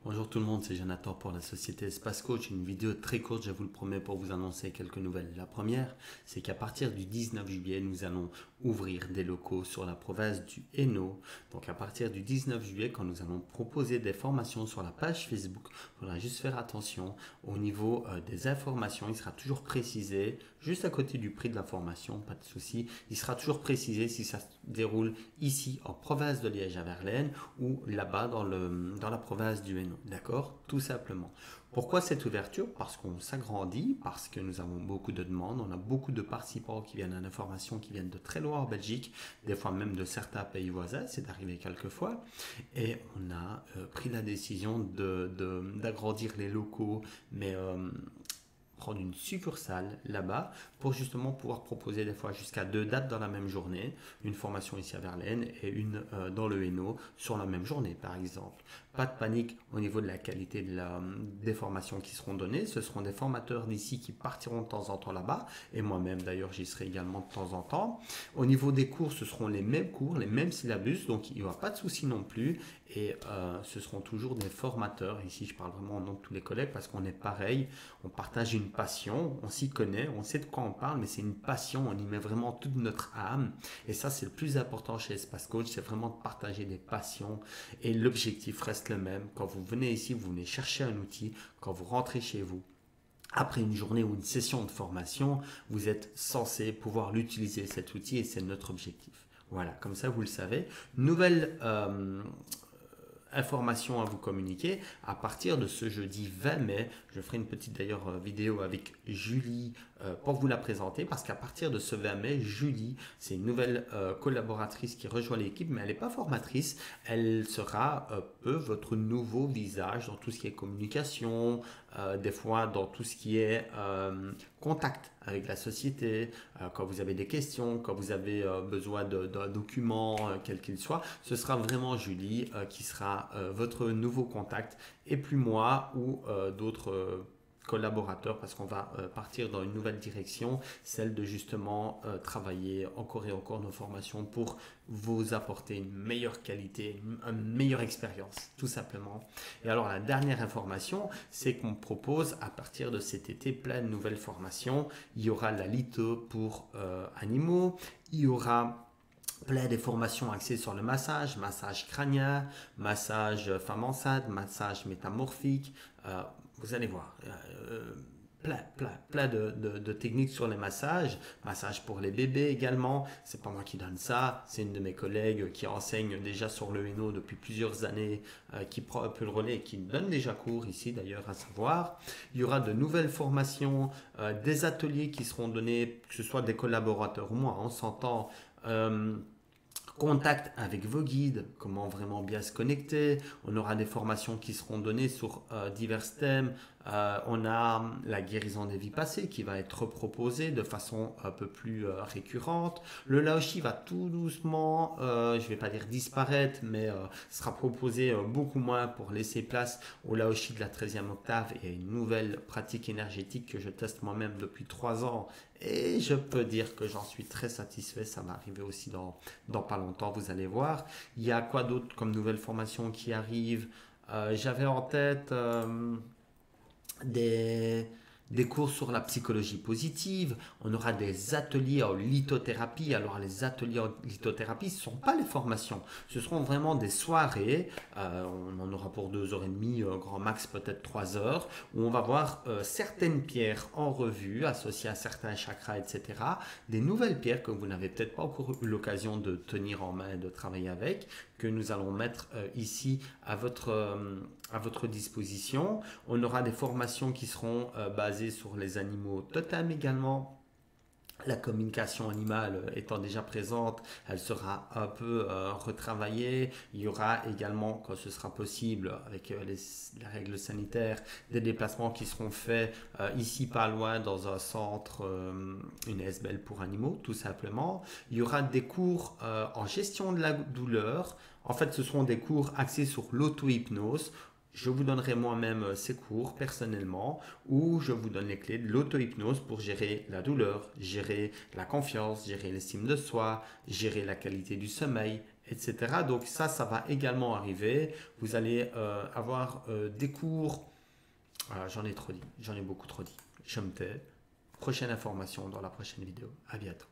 Bonjour tout le monde, c'est Jonathan pour la société Espace Coach. Une vidéo très courte, je vous le promets, pour vous annoncer quelques nouvelles. La première, c'est qu'à partir du 19 juillet, nous allons ouvrir des locaux sur la province du Hainaut. Donc à partir du 19 juillet, quand nous allons proposer des formations sur la page Facebook, il faudra juste faire attention au niveau des informations. Il sera toujours précisé, juste à côté du prix de la formation, pas de souci. Il sera toujours précisé si ça se déroule ici en province de Liège à Verlaine ou là-bas dans la province du Hainaut. D'accord? Tout simplement. Pourquoi cette ouverture? Parce qu'on s'agrandit, parce que nous avons beaucoup de demandes, on a beaucoup de participants qui viennent à l'information, qui viennent de très loin en Belgique, des fois même de certains pays voisins, c'est arrivé quelques fois, et on a pris la décision d'agrandir les locaux, mais prendre une succursale là-bas pour justement pouvoir proposer des fois jusqu'à 2 dates dans la même journée, une formation ici à Verlaine et une dans le Hainaut sur la même journée par exemple. Pas de panique au niveau de la qualité des formations qui seront données, ce seront des formateurs d'ici qui partiront de temps en temps là-bas et moi-même d'ailleurs j'y serai également de temps en temps. Au niveau des cours, ce seront les mêmes cours, les mêmes syllabus, donc il n'y aura pas de souci non plus et ce seront toujours des formateurs. Ici je parle vraiment au nom de tous les collègues parce qu'on est pareil, on partage une passion, on s'y connaît, on sait de quoi on parle, mais c'est une passion, on y met vraiment toute notre âme. Et ça, c'est le plus important chez Espace Coach, c'est vraiment de partager des passions. Et l'objectif reste le même. Quand vous venez ici, vous venez chercher un outil. Quand vous rentrez chez vous, après une journée ou une session de formation, vous êtes censé pouvoir l'utiliser, cet outil, et c'est notre objectif. Voilà, comme ça, vous le savez. Nouvelle information à vous communiquer. À partir de ce jeudi 20 mai, je ferai une petite d'ailleurs vidéo avec Julie pour vous la présenter parce qu'à partir de ce 20 mai, Julie, c'est une nouvelle collaboratrice qui rejoint l'équipe, mais elle n'est pas formatrice. Elle sera peu votre nouveau visage dans tout ce qui est communication, des fois dans tout ce qui est contact avec la société, quand vous avez des questions, quand vous avez besoin d'un document, quel qu'il soit, ce sera vraiment Julie qui sera votre nouveau contact et plus moi ou d'autres collaborateurs parce qu'on va partir dans une nouvelle direction, celle de justement travailler encore et encore nos formations pour vous apporter une meilleure qualité, une meilleure expérience, tout simplement. Et alors la dernière information, c'est qu'on propose à partir de cet été plein de nouvelles formations. Il y aura la litho pour animaux, il y aura plein de formations axées sur le massage, massage crânien, massage femme enceinte, massage métamorphique. Vous allez voir, plein de techniques sur les massages, massage pour les bébés également. C'est pas moi qui donne ça, c'est une de mes collègues qui enseigne déjà sur le Hainaut depuis plusieurs années, qui prend un peu le relais et qui donne déjà cours ici d'ailleurs à savoir. Il y aura de nouvelles formations, des ateliers qui seront donnés, que ce soit des collaborateurs ou moi, on s'entend. Contact avec vos guides, comment vraiment bien se connecter. On aura des formations qui seront données sur divers thèmes. On a la guérison des vies passées qui va être proposée de façon un peu plus récurrente. Le Laoshi va tout doucement, je ne vais pas dire disparaître, mais sera proposé beaucoup moins pour laisser place au Laoshi de la 13e octave et à une nouvelle pratique énergétique que je teste moi-même depuis 3 ans. Et je peux dire que j'en suis très satisfait, ça va arriver aussi dans pas longtemps, vous allez voir. Il y a quoi d'autre comme nouvelle formation qui arrive? J'avais en tête des, des cours sur la psychologie positive, on aura des ateliers en lithothérapie. Alors les ateliers en lithothérapie, ce ne sont pas les formations, ce seront vraiment des soirées, on en aura pour 2h30, grand max peut-être 3 heures, où on va voir certaines pierres en revue, associées à certains chakras, etc. Des nouvelles pierres que vous n'avez peut-être pas encore eu l'occasion de tenir en main et de travailler avec, que nous allons mettre ici à votre disposition. On aura des formations qui seront basées sur les animaux totems également. La communication animale étant déjà présente, elle sera un peu retravaillée. Il y aura également, quand ce sera possible, avec les règles sanitaires, des déplacements qui seront faits ici pas loin dans un centre, une SBL pour animaux, tout simplement. Il y aura des cours en gestion de la douleur. En fait, ce seront des cours axés sur l'auto-hypnose. Je vous donnerai moi-même ces cours personnellement où je vous donne les clés de l'auto-hypnose pour gérer la douleur, gérer la confiance, gérer l'estime de soi, gérer la qualité du sommeil etc. Donc ça va également arriver. Vous allez avoir des cours. Voilà, j'en ai trop dit, j'en ai beaucoup trop dit. Je me tais. Prochaine information dans la prochaine vidéo. À bientôt.